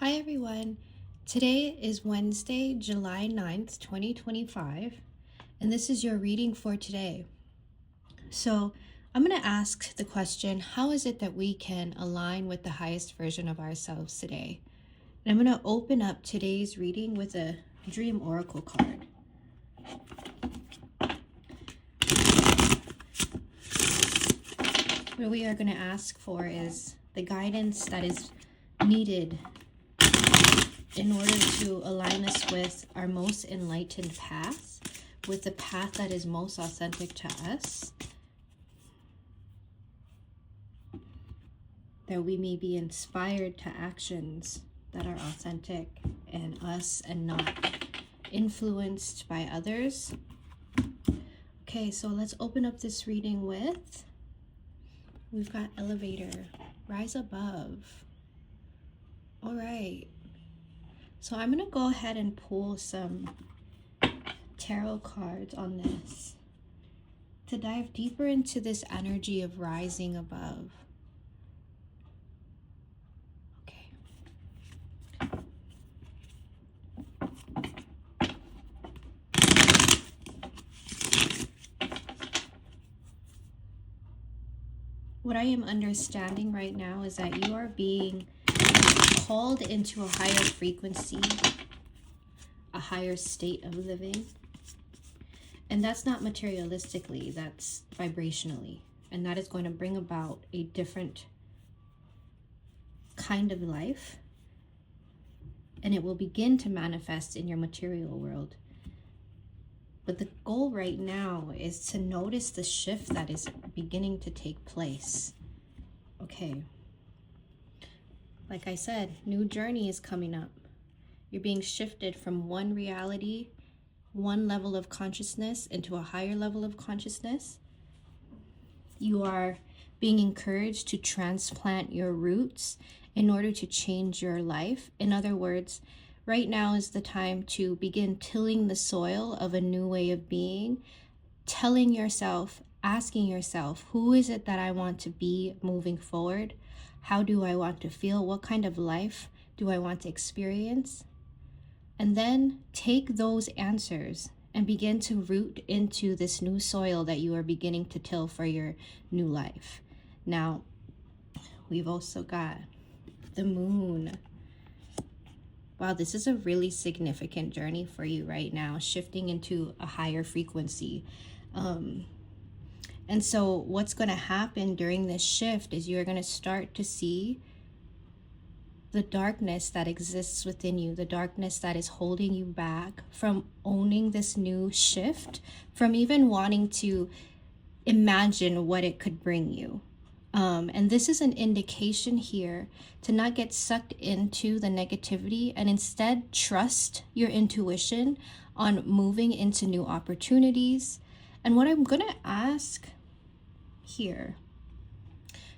Hi everyone. Today is Wednesday, July 9th, 2025, and this is your reading for today. So, I'm going to ask the question, how is it that we can align with the highest version of ourselves today? And I'm going to open up today's reading with a dream oracle card. What we are going to ask for is the guidance that is needed in order to align us with our most enlightened path, with the path that is most authentic to us, that we may be inspired to actions that are authentic in us and not influenced by others. Okay, so let's open up this reading with, we've got elevator, rise above. All right. So I'm going to go ahead and pull some tarot cards on this to dive deeper into this energy of rising above. Okay. What I am understanding right now is that you are being called into a higher frequency, a higher state of living. And that's not materialistically, that's vibrationally. And that is going to bring about a different kind of life. And it will begin to manifest in your material world. But the goal right now is to notice the shift that is beginning to take place. Okay. Like I said, new journey is coming up. You're being shifted from one reality, one level of consciousness into a higher level of consciousness. You are being encouraged to transplant your roots in order to change your life. In other words, right now is the time to begin tilling the soil of a new way of being, telling yourself, asking yourself, who is it that I want to be moving forward? How do I want to feel? What kind of life do I want to experience? And then take those answers and begin to root into this new soil that you are beginning to till for your new life. Now, we've also got the moon. Wow, this is a really significant journey for you right now, shifting into a higher frequency. And so what's going to happen during this shift is you're going to start to see the darkness that exists within you, the darkness that is holding you back from owning this new shift, from even wanting to imagine what it could bring you. And this is an indication here to not get sucked into the negativity and instead trust your intuition on moving into new opportunities. And what I'm going to ask here,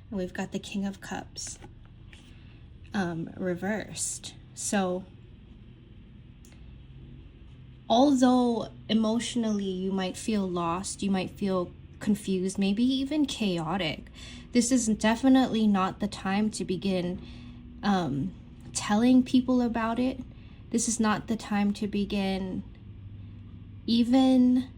and we've got the King of Cups reversed. So although emotionally you might feel lost, you might feel confused, maybe even chaotic, this is definitely not the time to begin telling people about it. This is not the time to begin even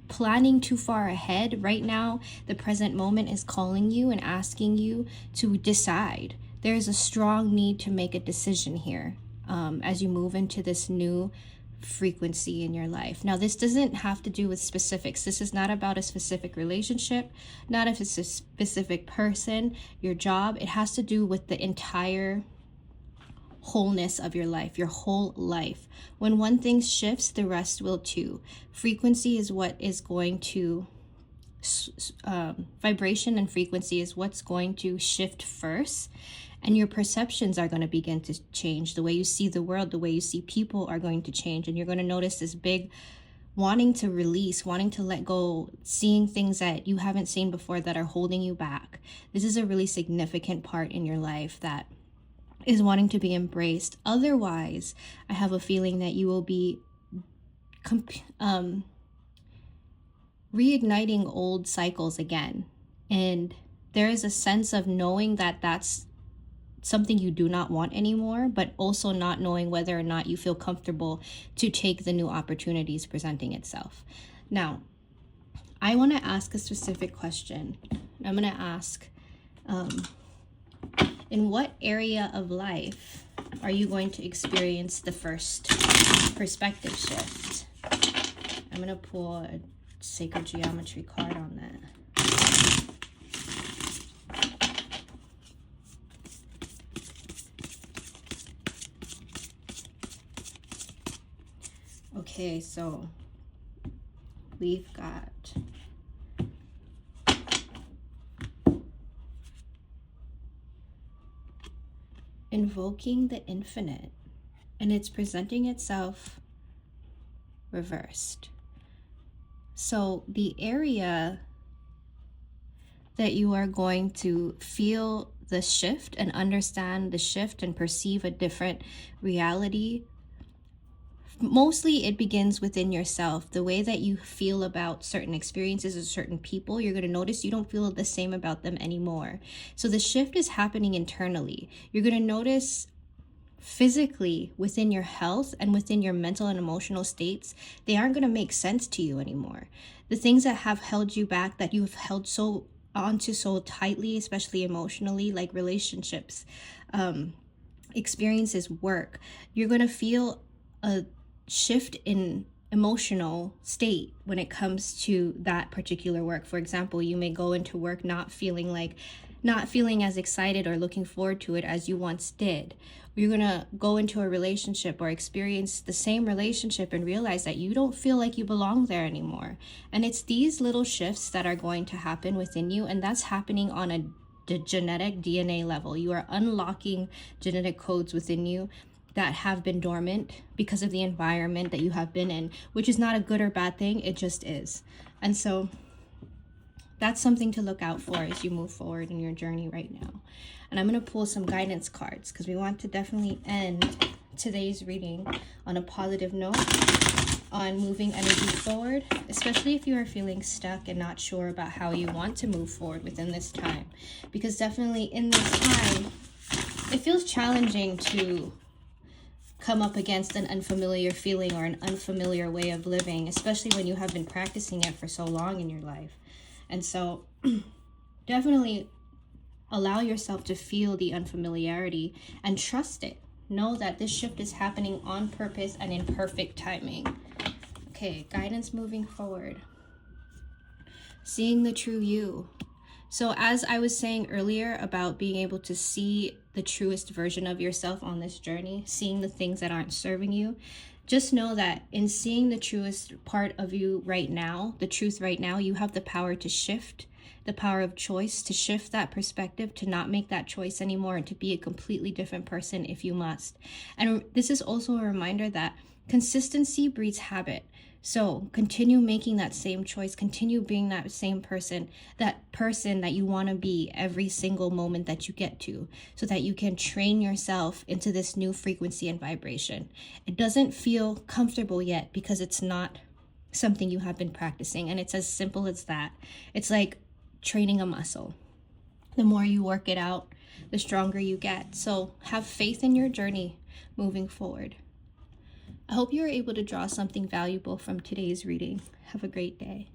planning too far ahead. Right now, the present moment is calling you and asking you to decide. There is a strong need to make a decision here as you move into this new frequency in your life. Now, this doesn't have to do with specifics. This is not about a specific relationship, not a specific person, your job. It has to do with the entire wholeness of your life, your whole life. When one thing shifts, the rest will too. Frequency is what is going to vibration and frequency is what's going to shift first, and your perceptions are going to begin to change. The way you see the world, the way you see people are going to change, and you're going to notice this big wanting to release, wanting to let go, seeing things that you haven't seen before that are holding you back. This is a really significant part in your life that is wanting to be embraced. Otherwise, I have a feeling that you will be reigniting old cycles again. And there is a sense of knowing that that's something you do not want anymore, but also not knowing whether or not you feel comfortable to take the new opportunities presenting itself. Now, I want to ask a specific question. I'm going to ask, in what area of life are you going to experience the first perspective shift? I'm going to pull a sacred geometry card on that. Okay, so we've got invoking the infinite, and it's presenting itself reversed. So the area that you are going to feel the shift and understand the shift and perceive a different reality, mostly it begins within yourself. The way that you feel about certain experiences or certain people, you're going to notice you don't feel the same about them anymore. So the shift is happening internally. You're going to notice physically within your health and within your mental and emotional states, they aren't going to make sense to you anymore. The things that have held you back, that you've held so onto so tightly, especially emotionally, like relationships, experiences, work, you're going to feel a shift in emotional state when it comes to that particular work. For example, you may go into work not feeling as excited or looking forward to it as you once did. You're going to go into a relationship or experience the same relationship and realize that you don't feel like you belong there anymore. And it's these little shifts that are going to happen within you, and that's happening on a genetic DNA level. You are unlocking genetic codes within you that have been dormant because of the environment that you have been in, which is not a good or bad thing, it just is. And so that's something to look out for as you move forward in your journey right now. And I'm going to pull some guidance cards because we want to definitely end today's reading on a positive note, on moving energy forward, especially if you are feeling stuck and not sure about how you want to move forward within this time. Because definitely in this time, it feels challenging to come up against an unfamiliar feeling or an unfamiliar way of living, especially when you have been practicing it for so long in your life. And so definitely allow yourself to feel the unfamiliarity and trust it. Know that this shift is happening on purpose and in perfect timing. Okay, guidance moving forward. Seeing the true you. So as I was saying earlier about being able to see the truest version of yourself on this journey, seeing the things that aren't serving you, just know that in seeing the truest part of you right now, the truth right now, you have the power to shift, the power of choice, to shift that perspective, to not make that choice anymore, and to be a completely different person if you must. And this is also a reminder that consistency breeds habit. So continue making that same choice, continue being that same person that you want to be every single moment that you get to, so that you can train yourself into this new frequency and vibration. It doesn't feel comfortable yet because it's not something you have been practicing, and it's as simple as that. It's like training a muscle. The more you work it out, the stronger you get. So have faith in your journey moving forward. I hope you were able to draw something valuable from today's reading. Have a great day.